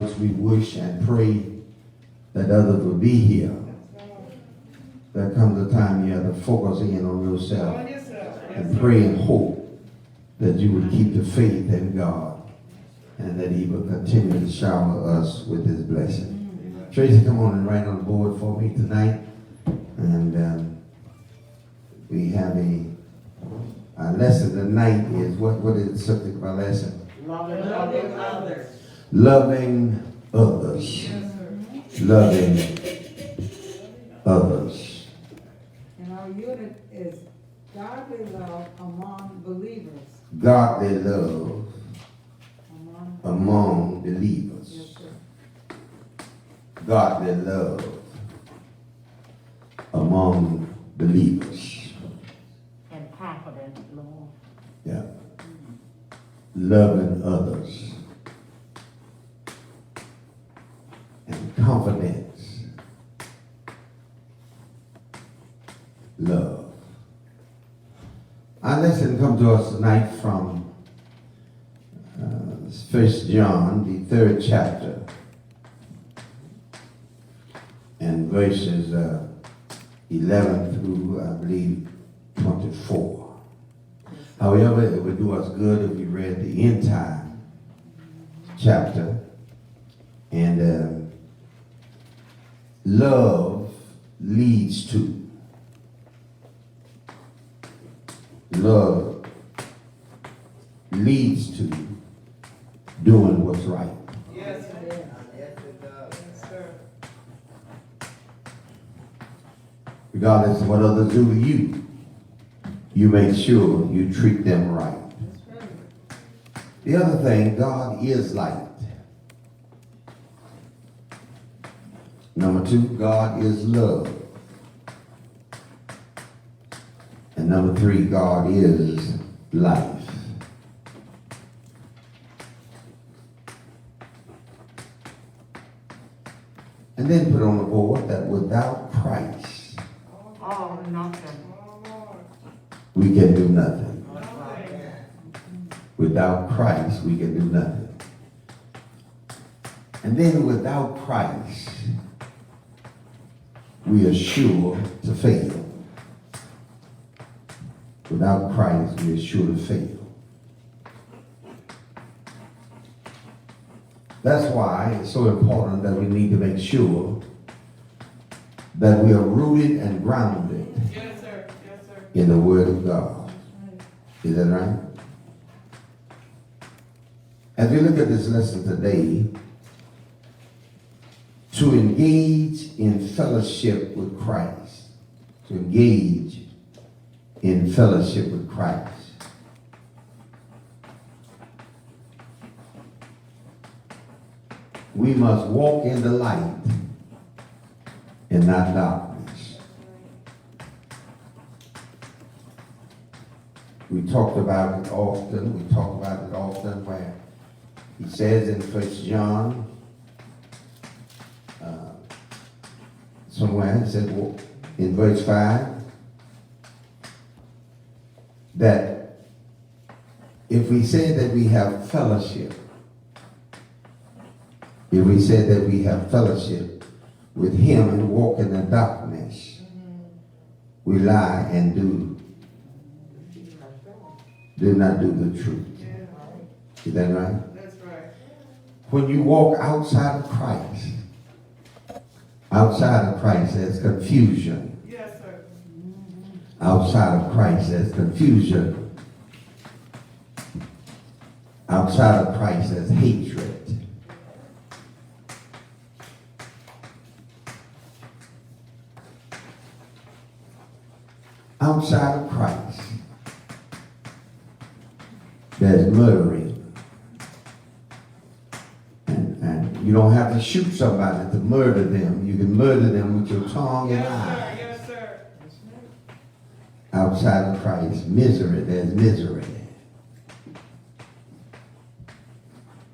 We wish and pray that others will be here. There comes a time you have to focus in on yourself and pray and hope that you would keep the faith in God and that He will continue to shower us with His blessing. Tracy, come on and write on the board for me tonight. And we have our lesson tonight is, what is the subject of our lesson? Loving others. Loving others. Loving others. And our unit is godly love among believers. Godly love among believers. Yes, sir. Godly love among believers. And confident, Lord. Yeah. Loving others. And confidence. Love. Our lesson comes to us tonight from 1 John, the 3rd chapter, and verses 11 through, I believe, 24. However, it would do us good if we read the entire chapter. And love leads to. Love leads to doing what's right. Yes, it does. Yes, sir. Regardless of what others do to you, you make sure you treat them right. That's right. The other thing, God is light. Number 2, God is love. And number 3, God is life. And then put on the board that without Christ, Oh, nothing. we can do nothing. Nothing. Without Christ, we can do nothing. And then without Christ, we are sure to fail. Without Christ, we are sure to fail. That's why it's so important that we need to make sure that we are rooted and grounded Yes, sir. Yes, sir. in the Word of God. Is that right? As we look at this lesson today, to engage in fellowship with Christ, to engage in fellowship with Christ, we must walk in the light and not darkness. We talked about it often where he says in 1 John, somewhere, he said in verse 5, that if we say that we have fellowship, with him and walk in the darkness, we lie and do not do the truth. Is that right? That's right. When you walk outside of Christ, there's confusion. Yes, sir. Outside of Christ, there's confusion. Outside of Christ, there's hatred. Outside of Christ, there's murdering. And you don't have to shoot somebody to murder them. You can murder them with your tongue and eyes. Yes, sir. Outside of Christ, there's misery.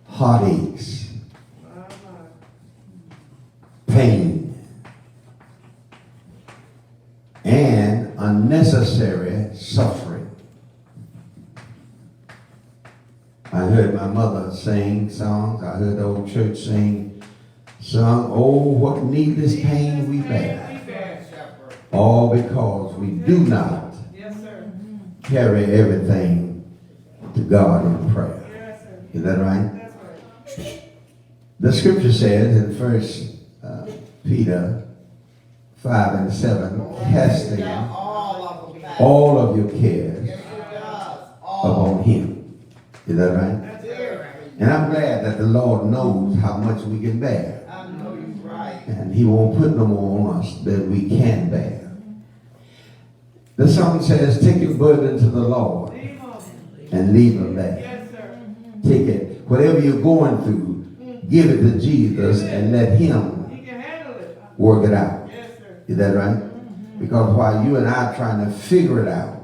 Heartaches, pain, and unnecessary suffering. I heard my mother sing songs. I heard the old church sing songs. Oh, what needless pain we bear. All because we do not Yes, sir. carry everything to God in prayer. Yes, sir. Is that right? That's right. The scripture says in 1 Peter 5 and 7, casting all of your cares upon him. Is that right? That's right. And I'm glad that the Lord knows how much we can bear. And he won't put no more on us than we can bear. The song says, take your burden to the Lord Leave 'em. and leave him there. Yes, sir. Take it. Whatever you're going through, give it to Jesus and let him He can handle it. work it out. Yes, sir. Is that right? Because while you and I are trying to figure it out,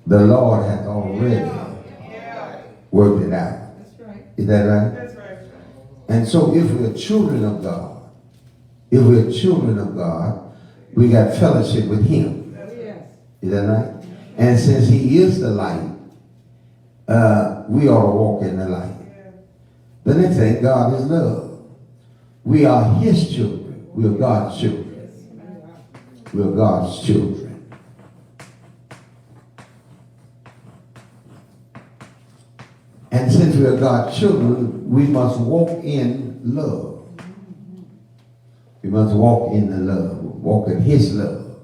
the Lord has already Yeah. worked it out. That's right. Is that right? That's right. And so if we're children of God, we got fellowship with him. Oh, yes. Is that right? And since he is the light, we ought to walk in the light. Yeah. The next thing, God is love. We are his children. We are God's children. We are God's children. And since we are God's children, we must walk in love. We must walk in the love. Walk in his love.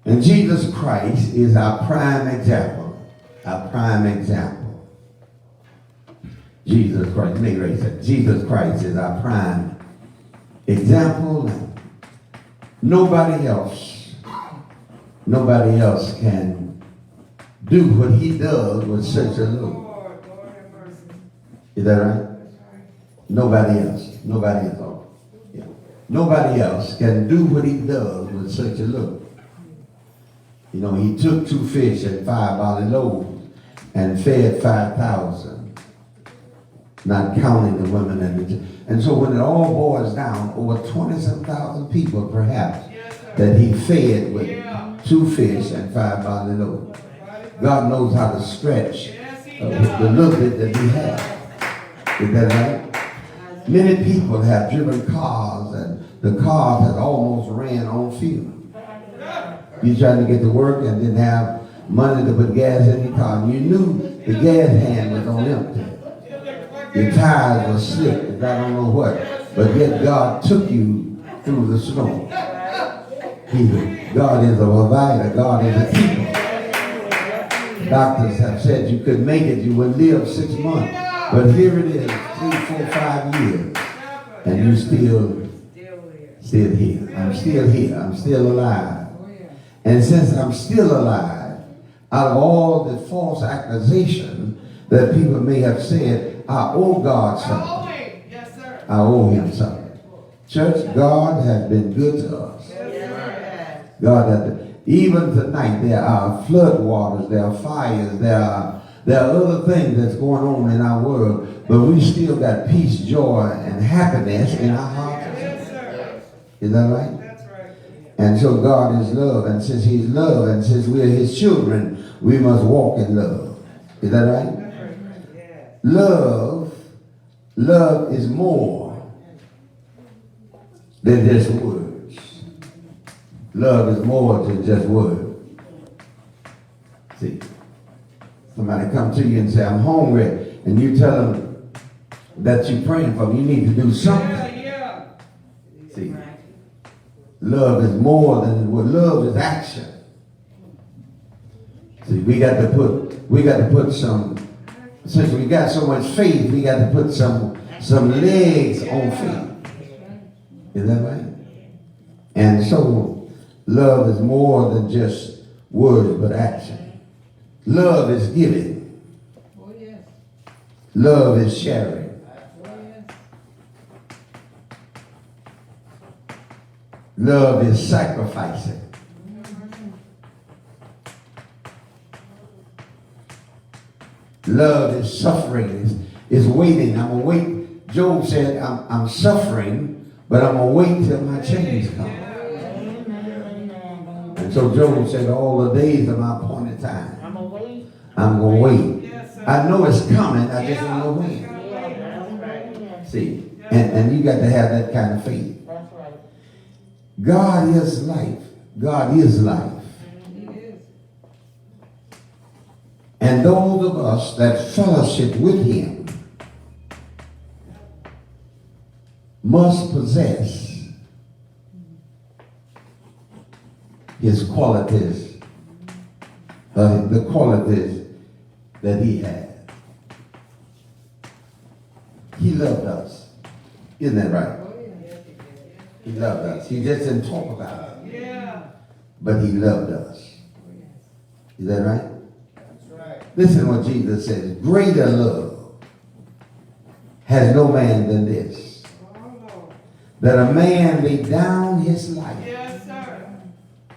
And Jesus Christ is our prime example. Our prime example. Jesus Christ. Let me erase that. Jesus Christ is our prime example. Nobody else can do what he does with such a love. Lord have mercy. Is that right? That's right. Nobody else. Nobody else. Yeah. Nobody else can do what he does with such a love. You know, he took 2 fish and 5 barley loaves and fed 5,000, not counting the women and so when it all boils down, over 20,000 people perhaps Yes, sir. that he fed with Yeah. 2 fish and 5 barley loaves. God knows how to stretch Yes, he the does. little bit that we have. Is that right? Many people have driven cars and the car has almost ran on fuel. You trying to get to work and didn't have money to put gas in your car. And you knew the gas hand was on empty. Your tires were slick, I don't know what. But yet God took you through the snow. God is a provider. God is a keeper. Doctors have said you could make it. You would live 6 months. But here it is, 3, 4, 5 years. And you still here. I'm still here. I'm still alive. Oh, yeah. And since I'm still alive, out of all the false accusation that people may have said, I owe God something. Yes, sir. I owe him something. Church, God has been good to us. God has been. Even tonight, there are flood waters, there are fires, there are other things that's going on in our world, but we still got peace, joy, and happiness in our hearts. Yes, sir. Is that right? That's right. And so God is love, and since he's love, and since we are his children, we must walk in love. Is that right? That's right. Yeah. Love is more than just words. Love is more than just words. See, somebody come to you and say, I'm hungry, and you tell them that you're praying for them. You need to do something. Yeah. See, love is more than what love is action. See, we got to put some, since we got so much faith, we got to put some legs on faith. Is that right? And so love is more than just words but action. Love is giving. Oh, yes. Love is sharing. Oh, yes. Love is sacrificing. Love is suffering, is waiting. I'm going to wait. Job said, I'm suffering, but I'm going to wait till my change comes. And so Job said, all the days of my appointed time, I'm away. I'm going to wait. Yes, sir. I know it's coming, I just don't know when. Yeah, that's right. See, and you got to have that kind of faith. That's right. God is life. God is life. He is. And those of us that fellowship with him must possess his qualities, the qualities that he had. He loved us. Isn't that right? Oh, yeah. He loved us. He just didn't talk about it, Yeah. but he loved us. Oh, yes. Is that right? That's right. Listen what Jesus says. Greater love has no man than this, Oh, Lord. that a man lay down his life Yes, sir.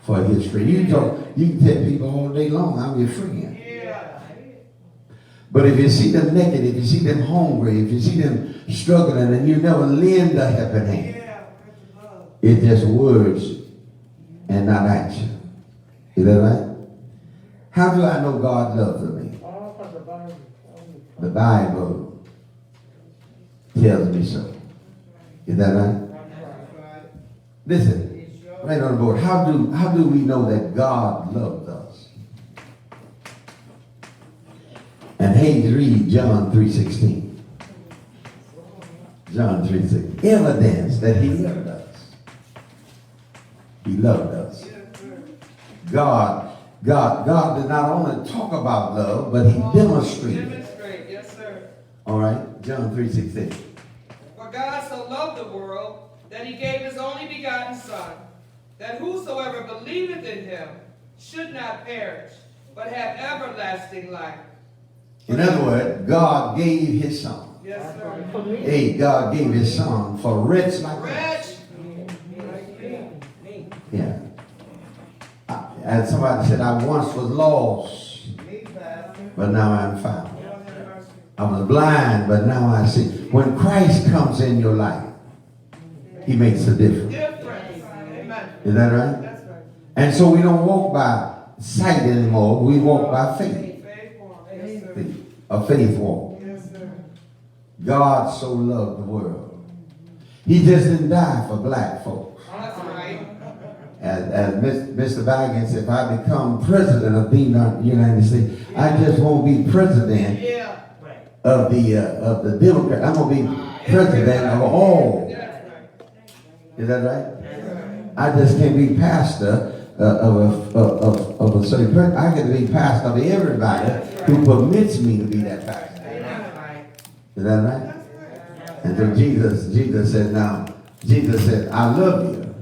for his friend. You can tell people all day long, I'm your friend. Yeah. But if you see them naked, if you see them hungry, if you see them struggling, and you never lend a helping hand, Yeah. With love. it's just words and not action. Is that right? How do I know God loves me? All from the Bible. The Bible tells me so. Is that right? That's right. Listen, It's your right on the board. How do we know that God loves us? And Hayes read John 3:16. John 3:16. Evidence that he loved us. He loved us. Yes, sir. God did not only talk about love, but he demonstrated. Demonstrate. Yes, sir. All right, John 3:16. For God so loved the world that he gave his only begotten Son, that whosoever believeth in him should not perish, but have everlasting life. In other words, God gave his son. Yes, sir. For me. Hey, God gave his son for a wretch like us. Wretch. Like me. Yeah. And somebody said, I once was lost, Me, Pastor. but now I'm found. Lord have mercy. I was blind, but now I see. When Christ comes in your life, he makes a difference. Difference. Amen. Is that right? That's right. And so we don't walk by sight anymore. We walk by faith. Faith walk. Yes, sir. A faith walk. Yes, sir. God so loved the world. He just didn't die for black folks. That's right. As Mr. Baggins, if I become president of the United States, I just won't be president Yeah. of the Democrat. I'm gonna be president of all. That's right. Is that right? That's right. I just can't be pastor of a certain person. I can be pastor of everybody who permits me to be that pastor. Amen. Is that right? That's right. And so Jesus said, I love you.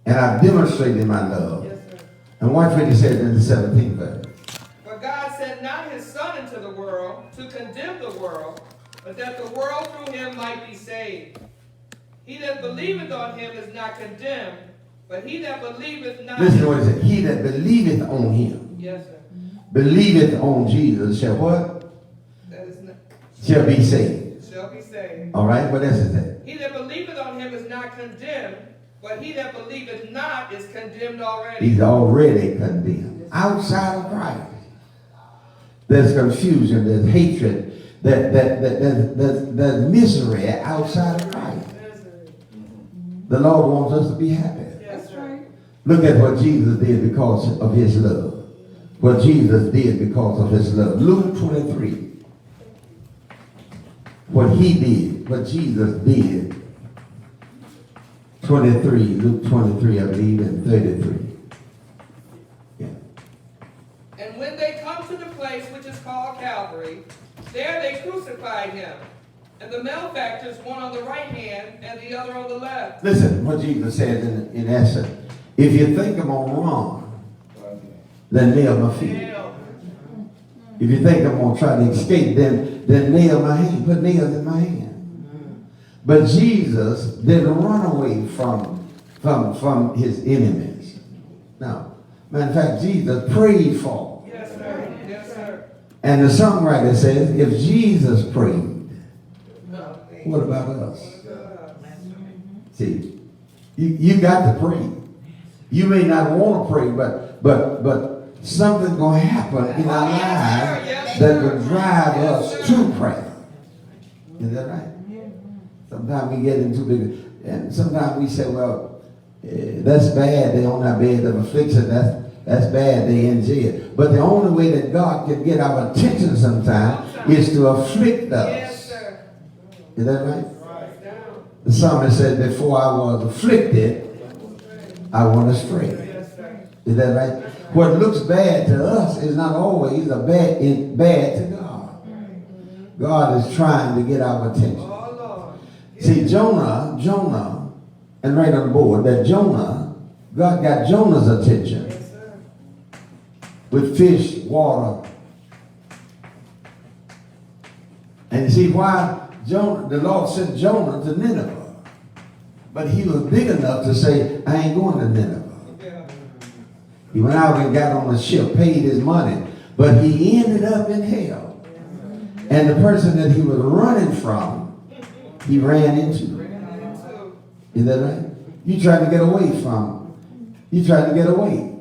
And I've demonstrated my love. Yes, sir. And watch what he said in the 17th verse. For God sent not his Son into the world to condemn the world, but that the world through him might be saved. He that believeth on him is not condemned, but he that believeth not. Listen to what he said. He that believeth on him, Yes, sir. believeth on Jesus, shall what? That is not, Shall be saved. shall be saved. All right, what else is that? He that believeth on him is not condemned, but he that believeth not is condemned already. He's already condemned. Outside of Christ, there's confusion, there's hatred, there's misery outside of Christ. Yes, sir. The Lord wants us to be happy. Yes, That's sir. right. Look at what Jesus did because of his love. What Jesus did because of his love. Luke 23. What he did, what Jesus did. 23, Luke 23, I believe, and 33. Yeah. And when they come to the place which is called Calvary, there they crucified him, and the malefactors, one on the right hand and the other on the left. Listen, what Jesus said in essence. If you think I'm going to run, then nail my feet. Nail. If you think I'm going to try to escape, then nail my hand. Put nails in my hand. But Jesus didn't run away from his enemies. No. Matter of fact, Jesus prayed for them. Yes, sir. Yes, sir. And the songwriter says, if Jesus prayed, what about us? See, you got to pray. You may not want to pray, but something's going to happen in our lives Yes, that will drive us to prayer. Is that right? Sometimes we get into big, and sometimes we say, well, that's bad. They're on our bed of affliction. That's bad. They in jail. But the only way that God can get our attention sometimes is to afflict us. Yes, sir. Is that right? The psalmist said, before I was afflicted, I went astray. Yes, sir. Is that right? What looks bad to us is not always bad to God. God is trying to get our attention. Oh, Lord. See, Jonah, and right on board that Jonah, God got Jonah's attention Yes, sir. with fish, water. And you see why the Lord sent Jonah to Nineveh. But he was big enough to say, I ain't going to Nineveh. Yeah. He went out and got on a ship, paid his money, but he ended up in hell. And the person that he was running from, he ran into. Is that right? You trying to get away from him. You trying to get away.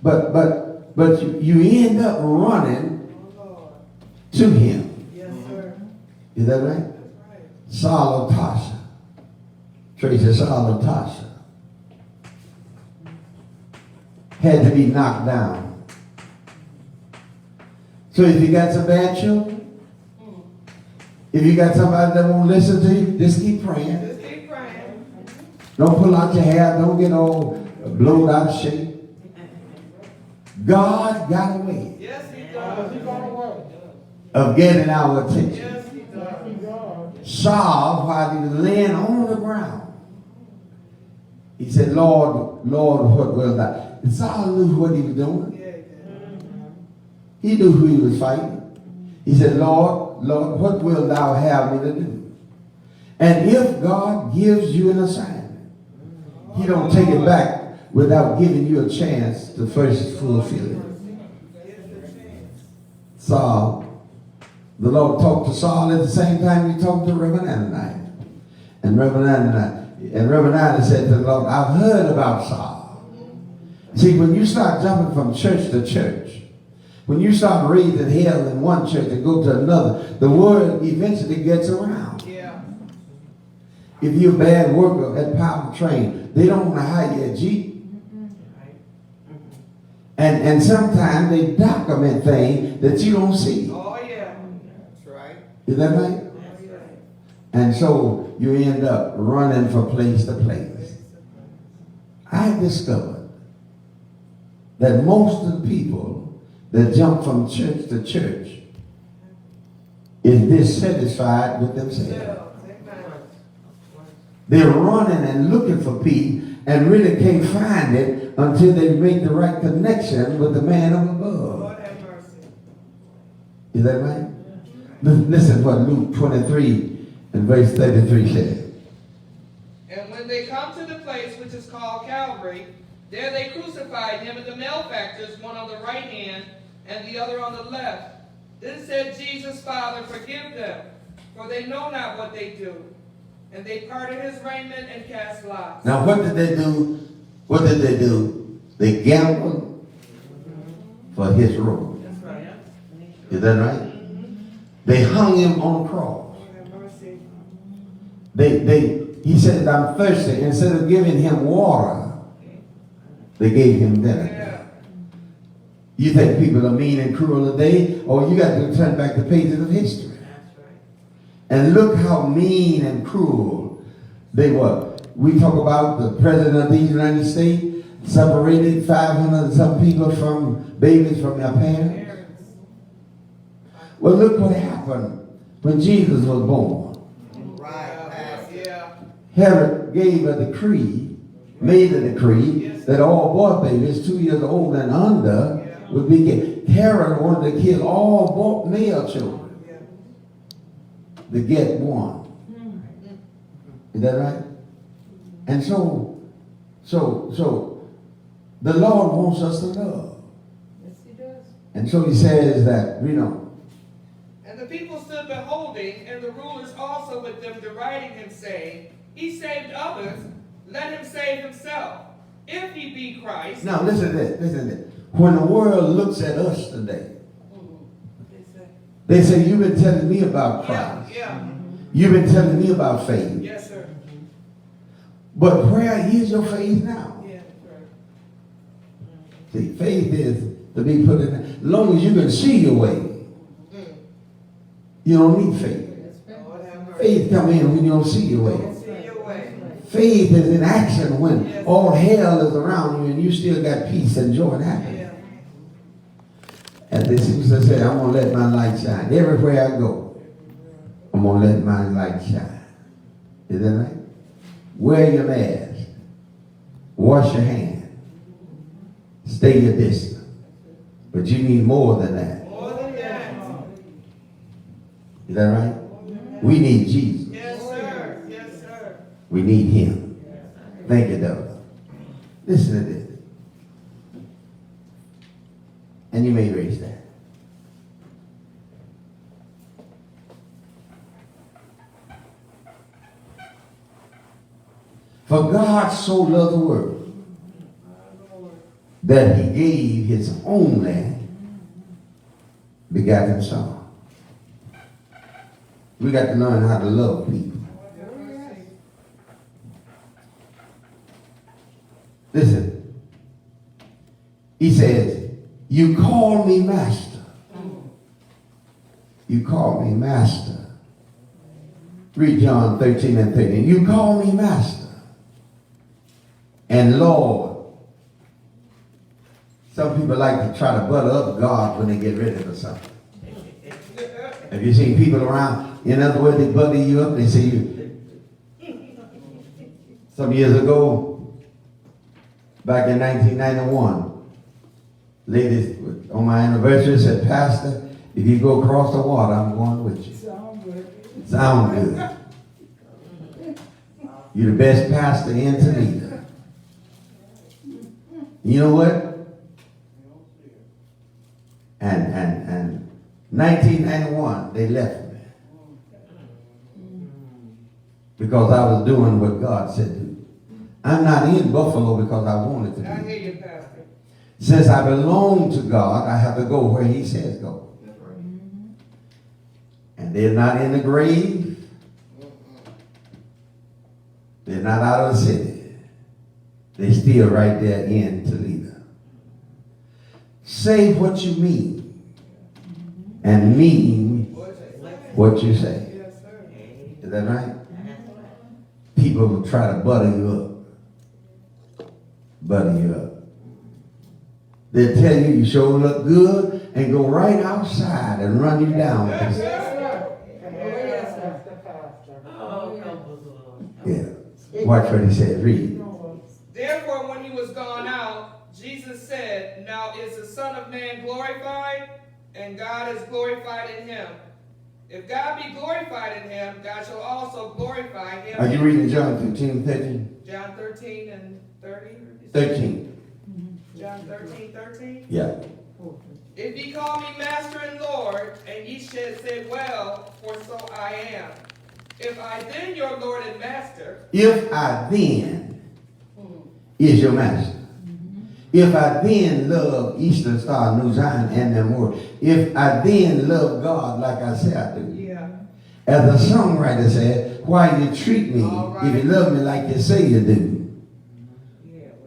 But you end up running to him. Yes, sir. Is that right? Saul of Tasha. Tracy, Saul of Tasha had to be knocked down. So if you got some bad children, if you got somebody that won't listen to you, just keep praying. Just keep praying. Don't pull out your hair. Don't get all blowed out of shape. God got a way Yes, he does. of getting our attention. Yes, he does. Saul, while he was laying on the ground, he said, Lord, what will thou? And Saul knew what he was doing. Yeah, he did. He knew who he was fighting. He said, Lord, what will thou have me to do? And if God gives you an assignment, he don't take it back without giving you a chance to first fulfill it. Saul, the Lord talked to Saul at the same time he talked to Reverend Ananias. And Reverend Ananias said to the Lord, I've heard about Saul. See, when you start jumping from church to church, when you start raising hell in one church and go to another, the word eventually gets around. Yeah. If you're a bad worker at Power Train, they don't want to hire you at Jeep. And sometimes they document things that you don't see. Oh, yeah. That's right. Is that right? That's right. And so you end up running from place to place. I discovered that most of the people that jump from church to church is dissatisfied with themselves. They're running and looking for peace and really can't find it until they make the right connection with the man up above. Lord have mercy. Is that right? Listen to what Luke 23 and verse 33 says. And when they come to the place which is called Calvary, there they crucified him and the malefactors, one on the right hand and the other on the left. Then said Jesus, Father, forgive them, for they know not what they do. And they parted his raiment and cast lots. Now what did they do? What did they do? They gambled for his robe. That's right. Is that right? They hung him on a cross. Lord have mercy. He said, I'm thirsty. Instead of giving him water, they gave him dinner. Yeah. You think people are mean and cruel today? Or you got to turn back the pages of history. And look how mean and cruel they were. We talk about the President of the United States separated 500 and some people from babies from their parents. Well, look what happened when Jesus was born. Right. Yeah. Herod gave a decree, made a decree that all boy babies 2 years old and under would be killed. Herod wanted to kill all male children to get one. Is that right? And so the Lord wants us to love. Yes, he does. And so he says that, And the people stood beholding, and the rulers also with them deriding him, saying, He saved others, let him save himself, if he be Christ. now listen to this. When the world looks at us today, They say, you've been telling me about Christ. Yeah. You've been telling me about faith. Yes, sir. But prayer is your faith now. Yeah. See, faith is to be put in. As long as you can see your way, you don't need faith. Lord have mercy. Faith come in when you don't see your way. See your way. Faith is in action when all hell is around you and you still got peace and joy and happiness. Yeah. And this used to say, I'm going to let my light shine. Everywhere I go, I'm going to let my light shine. Is that right? Wear your mask. Wash your hands. Stay your distance. But you need more than that. More than that. Is that right? We need Jesus. Yes, sir. Yes, sir. We need him. Thank you, Doug. Listen to this. And you may raise that. For God so loved the world that he gave his only begotten Son. We got to learn how to love people. Listen. He says, you call me master. You call me master. Read John 13 and 13. You call me master and Lord. Some people like to try to butter up God when they get ready for something. Have you seen people around? In other words, they butter you up. They say you. Some years ago, back in 1991, ladies on my anniversary said, Pastor, if you go across the water, I'm going with you. Sound good. You're the best pastor in Toledo. You know what? And 1991, they left me. Because I was doing what God said do. I'm not in Buffalo because I wanted to be. I hear you, Pastor. Since I belong to God, I have to go where he says go. And they're not in the grave. They're not out of the city. They're still right there in Toledo. Say what you mean and mean what you say. Yes, sir. Is that right? People will try to butter you up. Butter you up. They'll tell you you sure look good and go right outside and run you down. Yes, sir. Yeah. Watch what he said. Read. Therefore, when he was gone out, Jesus said, now is the Son of Man glorified, and God is glorified in him. If God be glorified in him, God shall also glorify him. Are you reading John 15, 13? John 13 and 30? 13. John 13, 13? Yeah. If ye call me Master and Lord, and ye should say, well, for so I am. If I then your Lord and Master, If I then is your master. If I then love Eastern Star, New Zion, and them more. If I then love God like I say I do. yeah. As the songwriter said, why you treat me All right. if you love me like you say you do?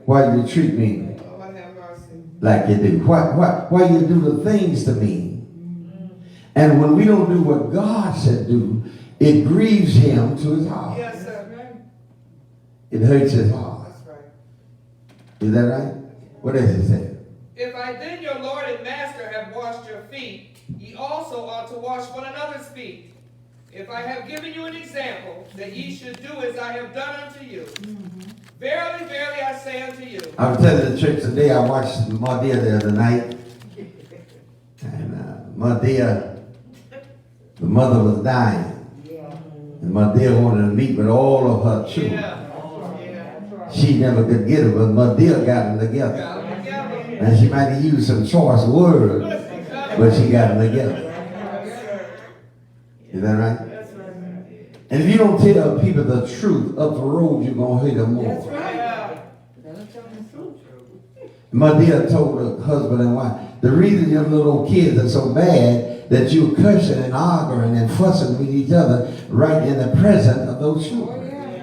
Why you treat me Lord have mercy. like you do? Why you do the things to me? And when we don't do what God said do, it grieves him to his heart. Yes, sir. It hurts his heart. That's right. Is that right? What does it say? If I then your Lord and Master have washed your feet, ye also ought to wash one another's feet. If I have given you an example, that ye should do as I have done unto you. Verily, verily, I say unto you. I was telling the church today, I watched Mardia the other night. And Mardia, the mother was dying. And Mardia wanted to meet with all of her children. Yeah. She never could get it, but Mardia got them together. Got them together. And she might have used some choice words, but she got them together. Is that right? That's right. And if you don't tell people the truth, up the road you're going to hate them more. That's right. Yeah. Gotta tell the truth. Mardia told her husband and wife, the reason your little kids are so bad that you're cursing and arguing and fussing with each other right in the presence of those Oh, children. yeah.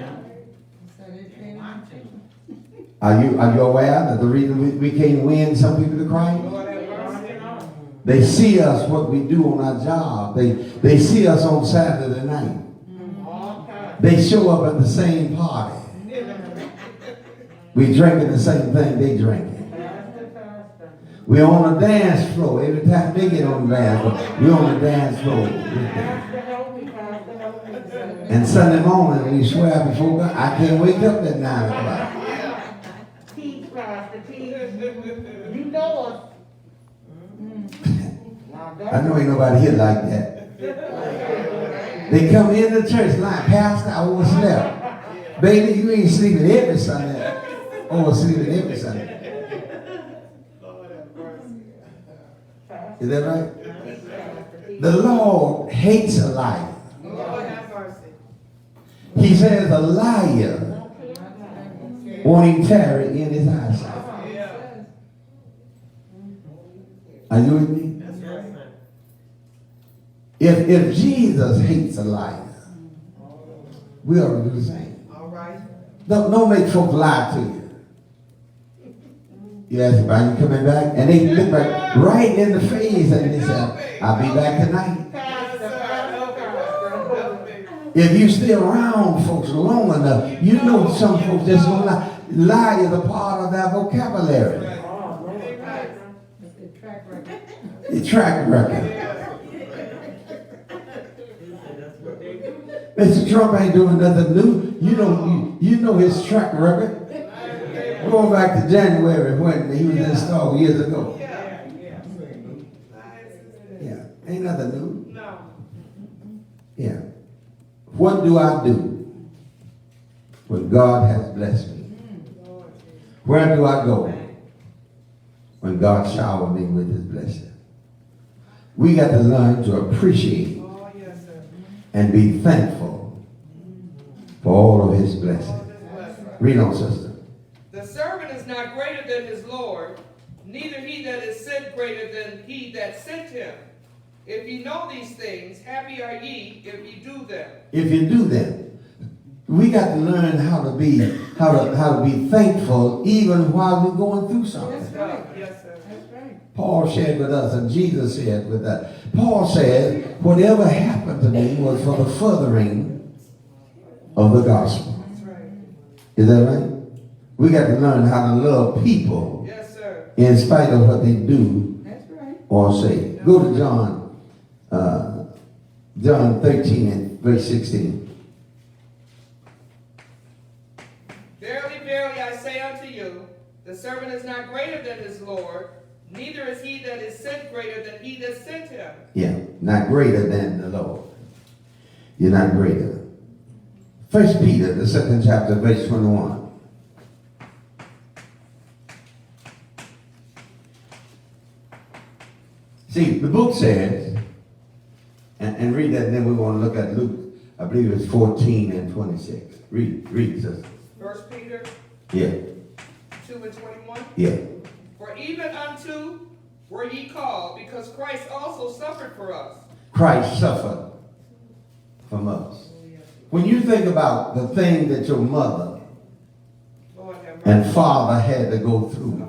So they can't- Are you aware that the reason we can't win some people to Christ? Lord have mercy. They see us what we do on our job. They see us on Saturday night. They show up at the same party. We drinking the same thing they drinking. We on the dance floor. Every time they get on the dance floor, we on the dance floor. And Sunday morning we swear before God, I can't wake up at 9 o'clock. Teach, Pastor, teach. You know us. I know ain't nobody here like that. They come in the church like, Pastor, I overslept. Baby, you ain't sleeping every Sunday. Oversleeping every Sunday. Is that right? The Lord hates a liar. Lord have mercy. He says a liar won't even tarry in his eyesight. Yeah. Are you with me? That's right. If Jesus hates a liar, we ought to do the same. All right. Don't make folks lie to you. You ask about you coming back, and they look back right in the face and they say, I'll be back tonight. Yes, sir. Help me, Pastor. Help me. If you stay around folks long enough, you know some folks just gonna lie. Lie is a part of their vocabulary. Amen. It's the track record. The track record. Mr. Trump ain't doing nothing new. You know his track record. Going back to January when he was installed years ago. Yeah, ain't nothing new. No. Yeah. What do I do when God has blessed me? Where do I go when God showered me with his blessing? We got to learn to appreciate Oh, yes, sir. and be thankful for all of his blessings. All this blessing. Read on, sister. The servant is not greater than his Lord, neither he that is sent greater than he that sent him. If ye know these things, happy are ye if ye do them. If you do that, we got to learn how to be thankful even while we're going through something. That's right. Yes, sir. That's right. Paul shared with us, and Jesus shared with us. Paul said, whatever happened to me was for the furthering of the gospel. That's right. Is that right? We got to learn how to love people Yes, sir. in spite of what they do That's right. or say. Go to John 13 and verse 16. Verily, verily, I say unto you, the servant is not greater than his Lord, neither is he that is sent greater than he that sent him. Yeah, not greater than the Lord. You're not greater. 1 Peter, the 2nd chapter, verse 21. See, the book says, and read that, and then we want to look at Luke, I believe it's 14 and 26. Read, sister. 1 Peter Yeah, 2 and 21. yeah. For even unto were ye called, because Christ also suffered for us. Christ suffered from us. When you think about the thing that your mother Lord have mercy. and father had to go through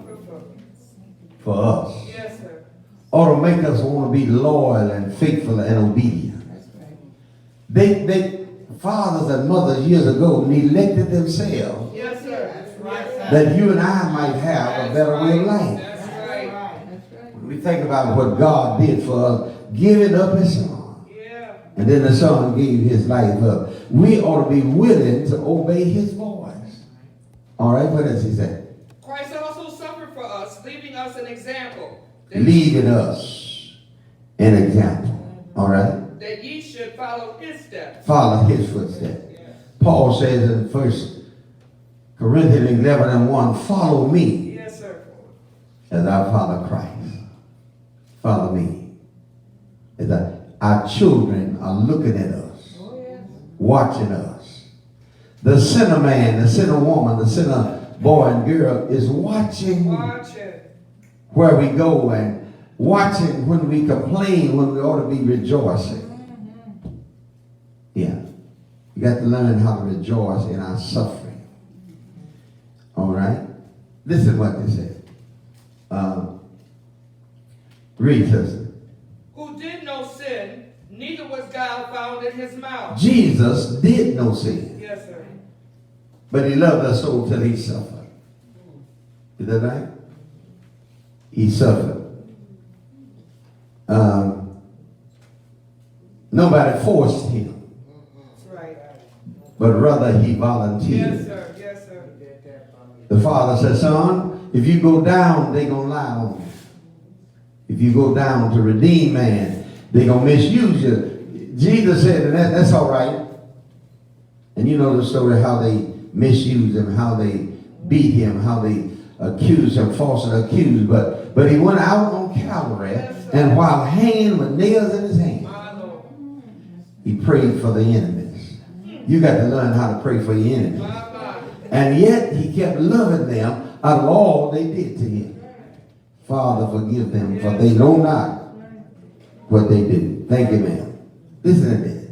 for us, Yes, sir. ought to make us want to be loyal and faithful and obedient. That's right. They fathers and mothers years ago neglected themselves Yes, sir. That's right, sir. that you and I might have a better way of life. That's That's right. right. That's right. When we think about what God did for us, giving up his son, Yeah. and then the son gave his life up, we ought to be willing to obey his voice. All right, what does he say? Christ also suffered for us, leaving us an example, that, Leaving us an example. All right? that ye should follow his steps. Follow his footsteps. Paul says in 1 Corinthians 11 and 1, follow me Yes, sir. as I follow Christ. Follow me. As our children are looking at us, Oh, yes. watching us. The sinner man, the sinner woman, the sinner boy and girl is watching Watch it. where we go and watching when we complain when we ought to be rejoicing. Yeah. You got to learn how to rejoice in our suffering. All right? This is what they said. Read, sister. Who did no sin, neither was guile found in his mouth. Jesus did no sin. Yes, sir. But he loved us so till he suffered. Is that right? He suffered. Nobody forced him. That's right. But rather he volunteered. Yes, sir. Yes, sir. The father said, son, if you go down, they're going to lie on you. If you go down to redeem man, they're going to misuse you. Jesus said, and that's all right. And you know the story how they misused him, how they beat him, how they accused him, falsely accused. But he went out on Calvary, and while hanging with nails in his hands, he prayed for the enemies. You got to learn how to pray for your enemies. And yet he kept loving them out of all they did to him. Father, forgive them, for they know not what they do. Thank you, ma'am. Listen to this.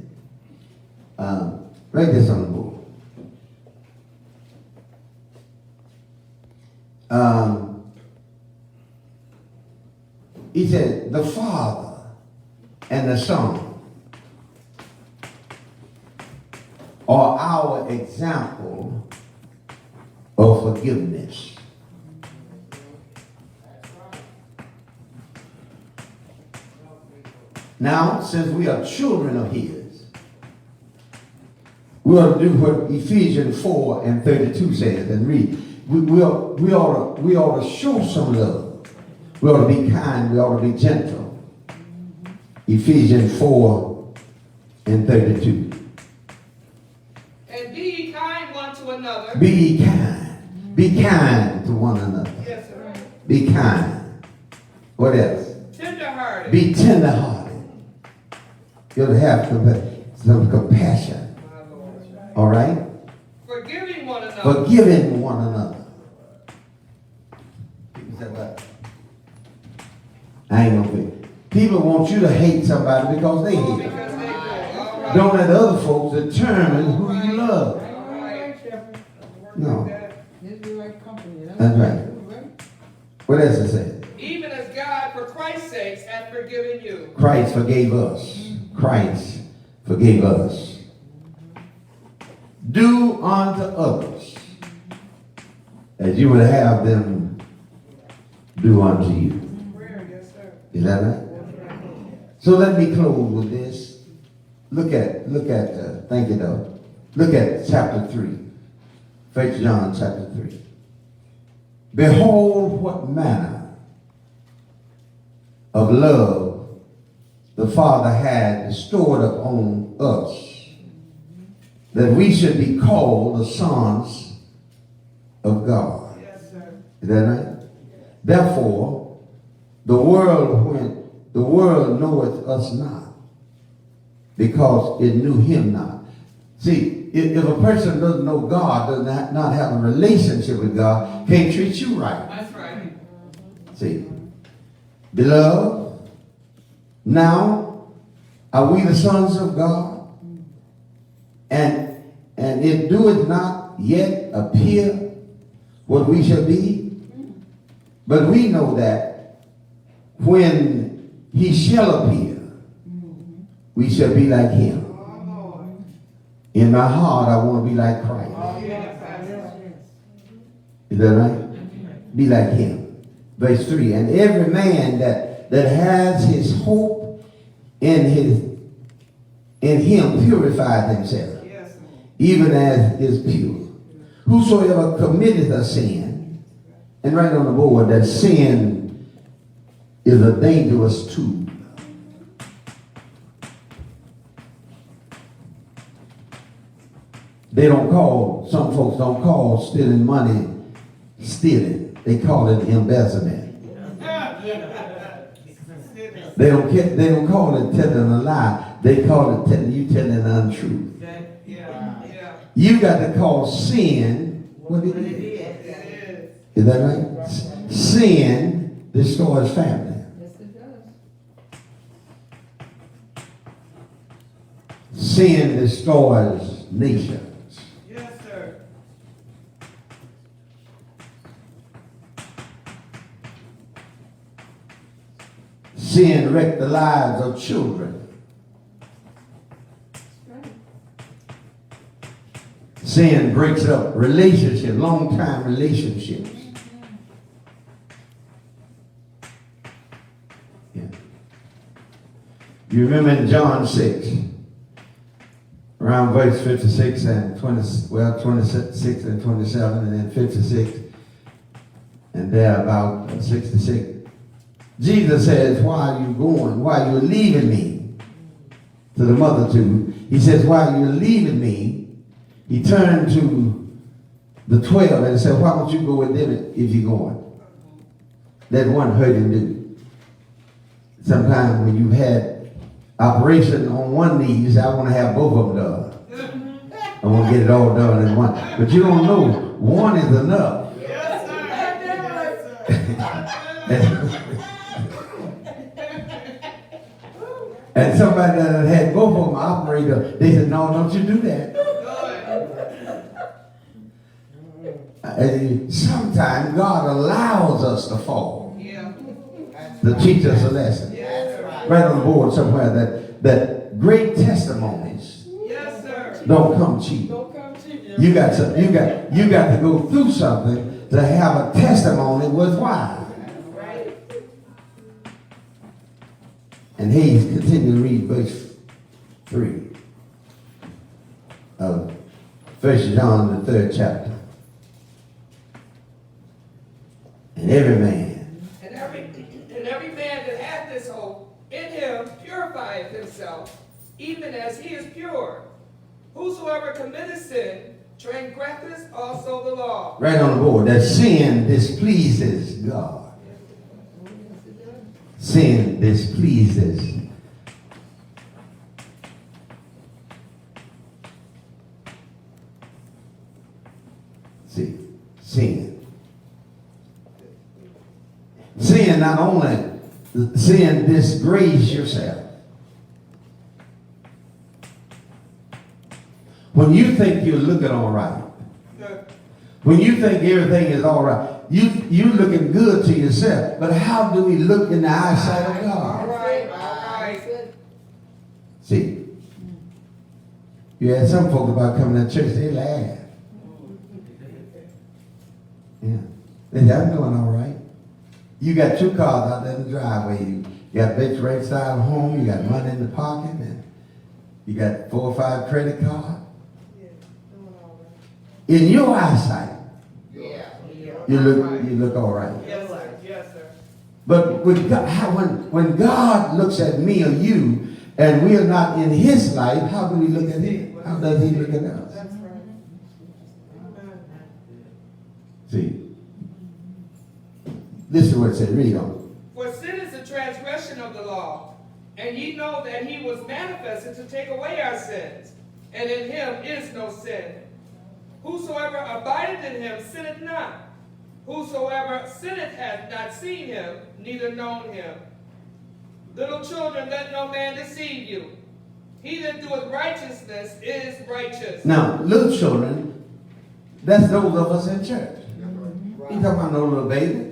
Write this on the board. He said, the Father and the Son are our example of forgiveness. Now, since we are children of his, we ought to do what Ephesians 4 and 32 says and read. We ought to show some love. We ought to be kind. We ought to be gentle. Ephesians 4 and 32. And be ye kind one to another. Be ye kind. Be kind to one another. Yes, sir. Be kind. What else? Tender-hearted. Be tender-hearted. You ought to have some compassion. All right? Forgiving one another. Forgiving one another. People say, well, I ain't gonna be. People want you to hate somebody because they hate them. Because they do. All right. Don't let other folks determine who you love. No. That's right. What else it say? Even as God, for Christ's sake, hath forgiven you. Christ forgave us. Christ forgave us. Do unto others as you would have them do unto you. Yes, sir. Is that right? So let me close with this. Look at, thank you, though. Look at chapter 3. 1 John chapter 3. Behold what manner of love the Father had stored upon us, that we should be called the sons of God. Yes, sir. Is that right? Therefore, the world knoweth us not, because it knew him not. See, if a person doesn't know God, does not have a relationship with God, can't treat you right. That's right. See, beloved, now are we the sons of God? And it doeth not yet appear what we shall be. But we know that when he shall appear, we shall be like him. In my heart, I want to be like Christ. Is that right? Be like him. Verse 3. And every man that has his hope in him purifieth himself, even as is pure. Whosoever committeth a sin, and write on the board that sin is a dangerous tool. Some folks don't call stealing money stealing. They call it embezzlement. They don't call it telling a lie. They call it telling an untruth. You got to call sin what it is. Is that right? Sin destroys family. Sin destroys nations. Yes, sir. Sin wrecked the lives of children. Sin breaks up relationships, long-time relationships. Yeah. You remember in John 6, around verse 56 and 26 and 27, and then 56, and there about 66. Jesus says, why are you going? Why are you leaving me? To the multitude. He says, why are you leaving me? He turned to the 12 and said, why don't you go with them if you're going? Let one hurt him do. Sometimes when you've had operation on one knee, you say, I want to have both of them done. I want to get it all done in one. But you don't know, one is enough. Yes, sir. And somebody that had both of them operator, they said, no, don't you do that. Sometimes God allows us to fall to teach us a lesson. Right on the board somewhere that great testimonies don't come cheap. You got to go through something to have a testimony worthwhile. And Hayes continue to read verse 3 of 1 John the 3rd chapter. And every man that hath this hope in him purifieth himself, even as he is pure. Whosoever committeth sin transgresseth also the law. Right on the board. That sin displeases God. Sin displeases. See, sin. Sin not only, sin disgrace yourself. When you think you're looking all right, when you think everything is all right, you looking good to yourself. But how do we look in the eyesight of God? All right. See, you had some folks about coming to church, they laugh. Yeah, they say, I'm doing all right. You got 2 cars out there in the driveway. You got bitch right side of home. You got money in the pocket, and you got 4 or 5 credit cards. In your eyesight, you look all right. Yes, sir. Yes, sir. But when God looks at me or you, and we are not in His light, how do we look at Him? How does He look at us? That's right. See, this is what it said. Read on. For sin is the transgression of the law, and ye know that He was manifested to take away our sins, and in Him is no sin. Whosoever abideth in Him sinneth not. Whosoever sinneth hath not seen Him, neither known Him. Little children, let no man deceive you. He that doeth righteousness is righteous. Now, little children, that's those of us in church. He talking about no little baby.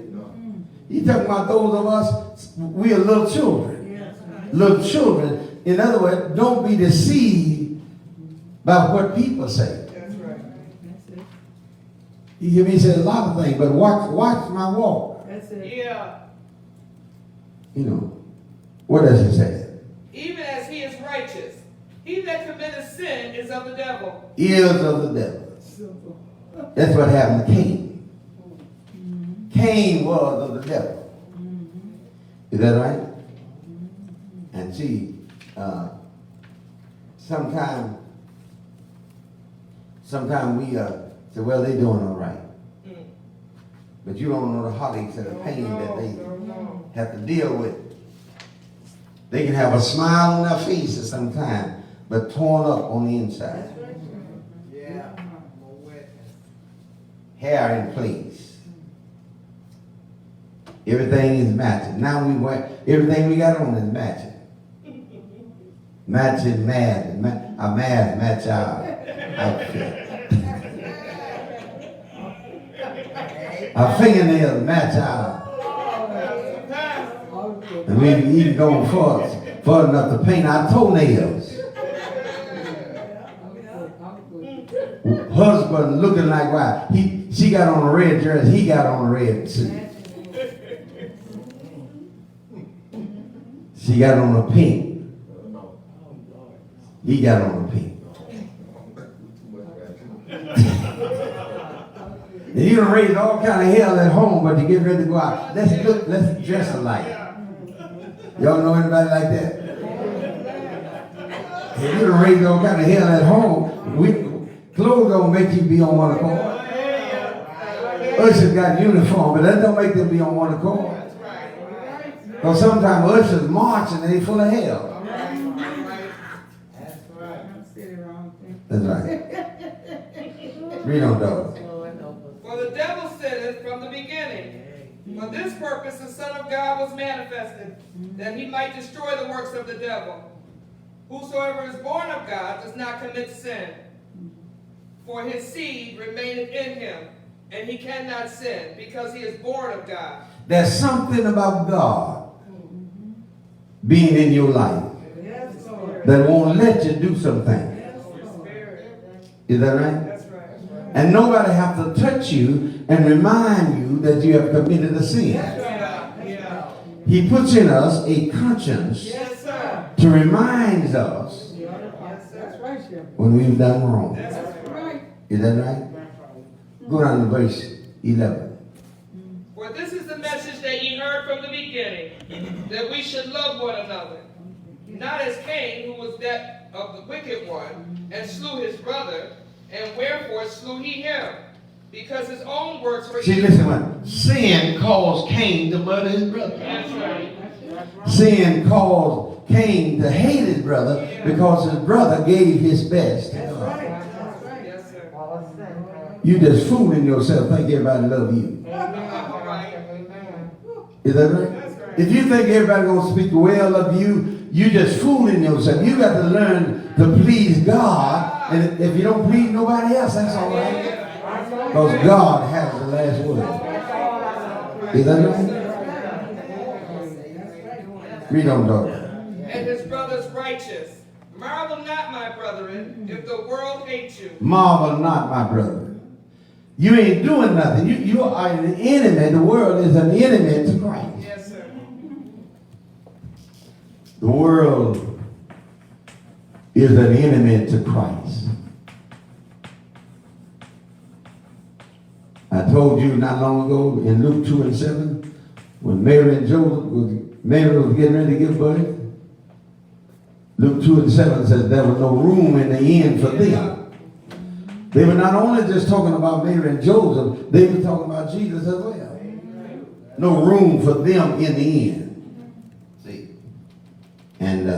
He talking about those of us, we are little children. Little children, in other words, don't be deceived by what people say. You hear me say a lot of things, but watch my walk. That's it. Yeah. You know, what does it say? Even as He is righteous. He that committeth sin is of the devil. Is of the devil. Simple. That's what happened to Cain. Cain was of the devil. Is that right? And see, sometimes we say, well, they're doing all right. But you don't know the heartaches and the pain that they have to deal with. They can have a smile on their faces sometimes, but torn up on the inside. Yeah. Hair in place. Everything is matching. Now everything we got on is matching. Matching mad. a mask match our outfit. Our fingernails match our. And we even going far enough to paint our toenails. Husband looking like why she got on a red dress, he got on a red suit. She got on a pink. He got on a pink. And you done raised all kind of hell at home, but you get ready to go out. Let's dress alike. Y'all know anybody like that? If you done raised all kind of hell at home, clothes don't make you be on one accord. Ushers got uniform, but that don't make them be on one accord. Because sometimes ushers march and they full of hell. That's right. Read on, dog. For the devil sinned from the beginning. For this purpose the Son of God was manifested, that he might destroy the works of the devil. Whosoever is born of God does not commit sin, for his seed remaineth in him, and he cannot sin, because he is born of God. There's something about God being in your life that won't let you do something. Is that right? That's right. And nobody have to touch you and remind you that you have committed a sin. Yeah. He puts in us a conscience Yes, sir. to remind us when we've done wrong. That's right. Is that right? Go down to verse 11. For this is the message that ye heard from the beginning, that we should love one another. Not as Cain, who was that of the wicked one, and slew his brother, and wherefore slew he him? Because his own works were See, listen, man. Sin caused Cain to murder his brother. That's right. Sin caused Cain to hate his brother because his brother gave his best. Yes, sir. You just fooling yourself, think everybody love you. All right. Is that right? If you think everybody gonna speak well of you, you just fooling yourself. You got to learn to please God, and if you don't please nobody else, that's all right. Because God has the last word. Is that right? Read on, daughter. And his brother's righteous. Marvel not, my brethren, if the world hates you. Marvel not, my brother. You ain't doing nothing. You are an enemy. The world is an enemy to Christ. Yes, sir. The world is an enemy to Christ. I told you not long ago in Luke 2:7, when Mary and Joseph was getting ready to give birth, Luke 2:7 says there was no room in the inn for them. They were not only just talking about Mary and Joseph, they were talking about Jesus as well. No room for them in the inn. See? And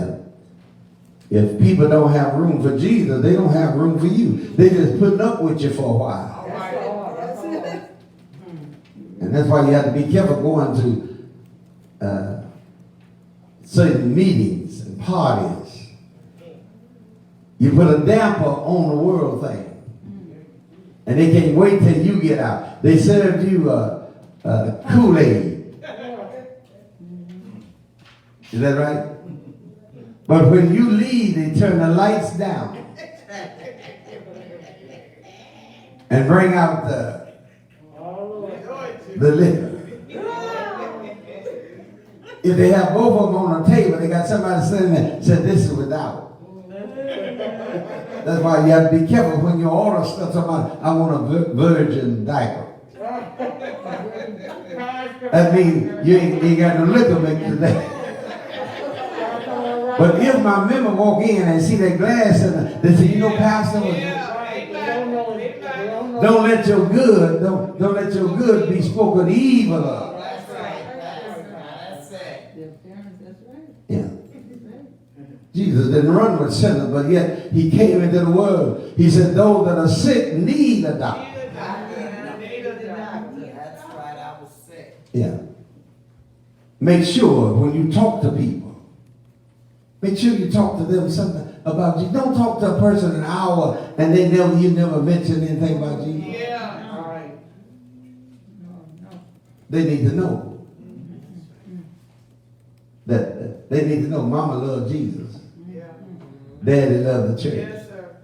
if people don't have room for Jesus, they don't have room for you. They just putting up with you for a while. And that's why you have to be careful going to certain meetings and parties. You put a damper on the world thing. And they can't wait till you get out. They served you Kool-Aid. Is that right? But when you leave, they turn the lights down. And bring out the liquor. If they have both of them on the table, they got somebody sitting there said this is without. That's why you have to be careful when you order stuff. Somebody, I want a virgin diaper. That means you ain't got no liquor mix today. But if my member walk in and see that glass and they say, you know, Pastor, don't let your good be spoken evil of. That's right. That's it. Yeah. Jesus didn't run with sinners, but yet he came into the world. He said, those that are sick need a doctor. That's right, I was sick. Yeah. Make sure when you talk to people, make sure you talk to them about Jesus. Don't talk to a person an hour and you never mention anything about Jesus. Yeah. All right. No. They need to know. That they need to know Mama loved Jesus. Yeah. Daddy loved the church. Yes, sir.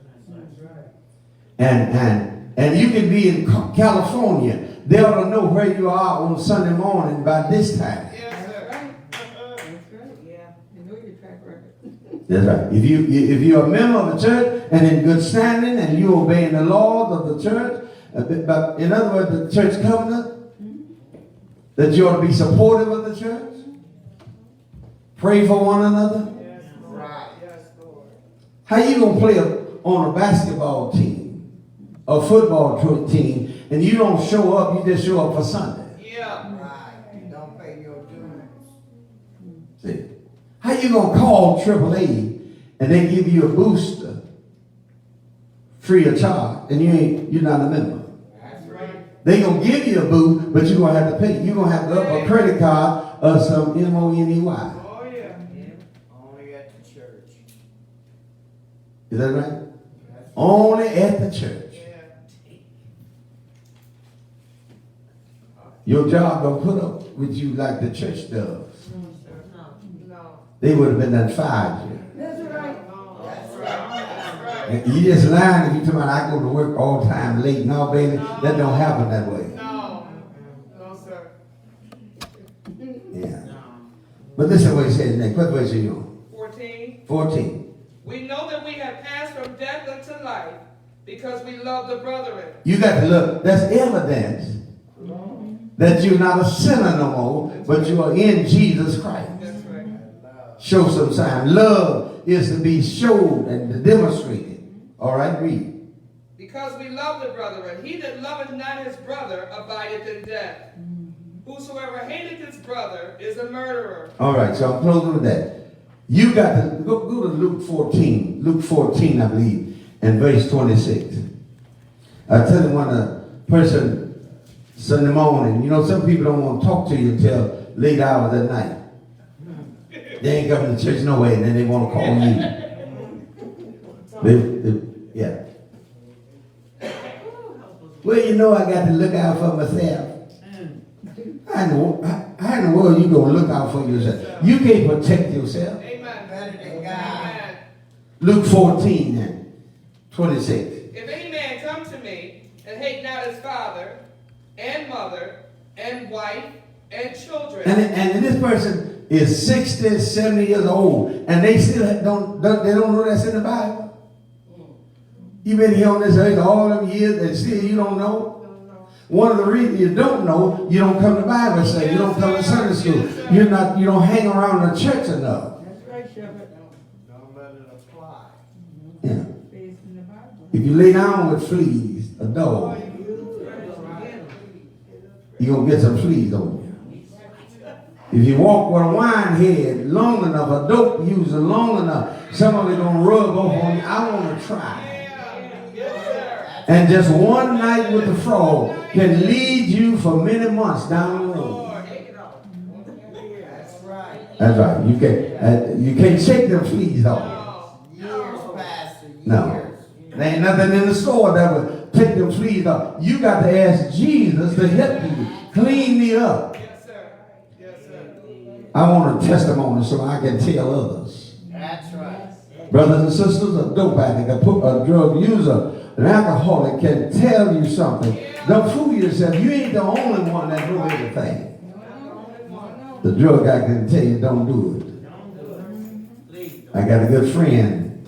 And you can be in California. They ought to know where you are on Sunday morning by this time. Yes, sir. That's right, yeah. You know your track record. That's right. If you're a member of the church and in good standing and you obeying the laws of the church, but in other words, the church covenant, that you ought to be supportive of the church. Pray for one another. Yes, Lord. Right. Yes, Lord. How you gonna play on a basketball team, a football team, and you don't show up? You just show up for Sunday. Yeah. Right. Don't pay your dues. See, how you gonna call AAA and they give you a booster free of charge, and you're not a member? That's right. They gonna give you a boost, but you're gonna have to pay. You're gonna have to up a credit card or some MONEY. Oh, yeah. Only at the church. Is that right? Only at the church. Yeah. Your job don't put up with you like the church does. No. They would have been done 5 years. That's right. That's right. That's right. And you just lying if you tell me I go to work all the time late. No, baby, that don't happen that way. No. No, sir. Yeah. But listen what he says next. What verse are you on? 14. 14. We know that we have passed from death unto life because we love the brethren. You got to look. That's evidence that you're not a sinner no more, but you are in Jesus Christ. That's right. Show some sign. Love is to be showed and demonstrated. All right, read. Because we love the brethren. He that loveth not his brother abideth in death. Whosoever hateth his brother is a murderer. All right, so I'm closing with that. You got to go to Luke 14. Luke 14, I believe, and verse 26. I tell you, when a person Sunday morning, you know, some people don't want to talk to you until late hours at night. They ain't coming to church no way, and then they want to call you. Yeah. Well, you know, I got to look out for myself. How in the world you gonna look out for yourself? You can't protect yourself. Amen. Better than God. Amen. Luke 14 and 26. If any man come to me and hate not his father and mother and wife and children. And this person is 60, 70 years old, and they still don't know that's in the Bible. You've been here on this earth all them years, and still you don't know. One of the reasons you don't know, you don't come to Bible study, you don't come to Sunday school, you don't hang around the church enough. That's right, Shepherd. Don't let it apply. Yeah. Based in the Bible. If you lay down with fleas, a dog, you're going to get some fleas on you. If you walk with a wine head long enough, a dope user long enough, some of it going to rub off on you. I want to try. Yes, sir. And just one night with the frog can lead you for many months down the road. Lord, take it off. That's right. That's right. You can't shake them fleas off. No. Years, Pastor. Years. No. There ain't nothing in the store that would take them fleas off. You got to ask Jesus to help you. Clean me up. Yes, sir. Yes, sir. I want a testimony so I can tell others. That's right. Brothers and sisters, a dope addict, a drug user, an alcoholic can tell you something. Don't fool yourself. You ain't the only one that knows everything. The drug addict can tell you don't do it. I got a good friend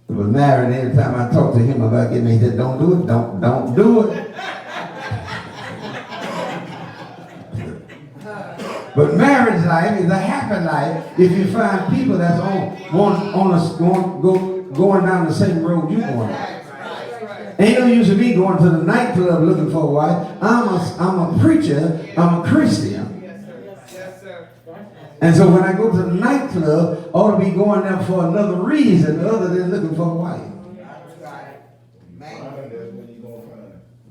who was married, and every time I talked to him about getting married, he said, don't do it, don't do it. But marriage life is a happy life if you find people that's going down the same road you're going down. Ain't no use of me going to the nightclub looking for a wife. I'm a preacher. I'm a Christian. Yes, sir. Yes, sir. And so when I go to the nightclub, I ought to be going there for another reason other than looking for a wife. That's right. Man.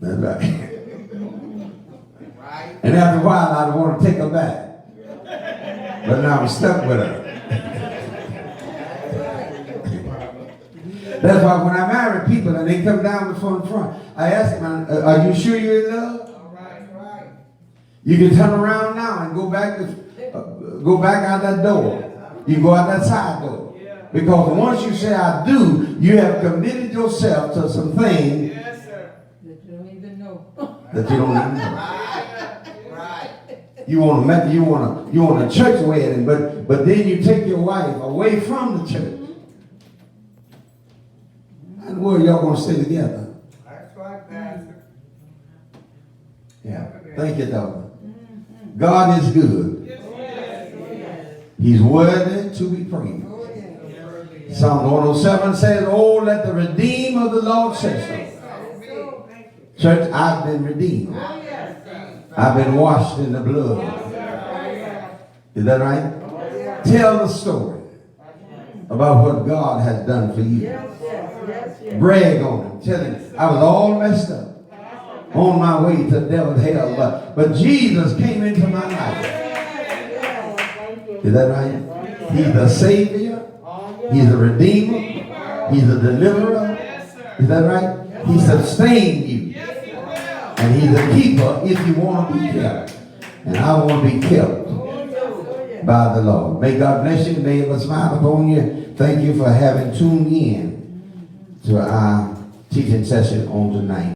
That's right. Right. And after a while, I want to take her back. But now I'm stuck with her. That's why when I marry people and they come down before the front, I ask them, are you sure you're in love? All right. Right. You can turn around now and go back out that door. You can go out that side door. Because once you say I do, you have committed yourself to some things Yes, sir. That you don't even know. that you don't even know. Right. You want a church wedding, but then you take your wife away from the church. And where y'all gonna stay together? That's right, Pastor. Yeah. Thank you, Doctor. God is good. Yes, He's worthy to be praised. Oh, yeah. Psalm 107 says, oh, let the redeemed of the Lord say so. Church, I've been redeemed. Oh, yes. I've been washed in the blood. Is that right? Tell the story about what God has done for you. Yes, yes, yes, yes. Brag on him. Tell him, I was all messed up. On my way to the devil's hell. But Jesus came into my life. Is that right? He's the Savior. He's a Redeemer. He's a Deliverer. Is that right? He sustained you. Yes, he will. And he's a keeper if you want to be kept. And I want to be kept by the Lord. May God bless you. May He smile upon you. Thank you for having tuned in to our teaching session on tonight.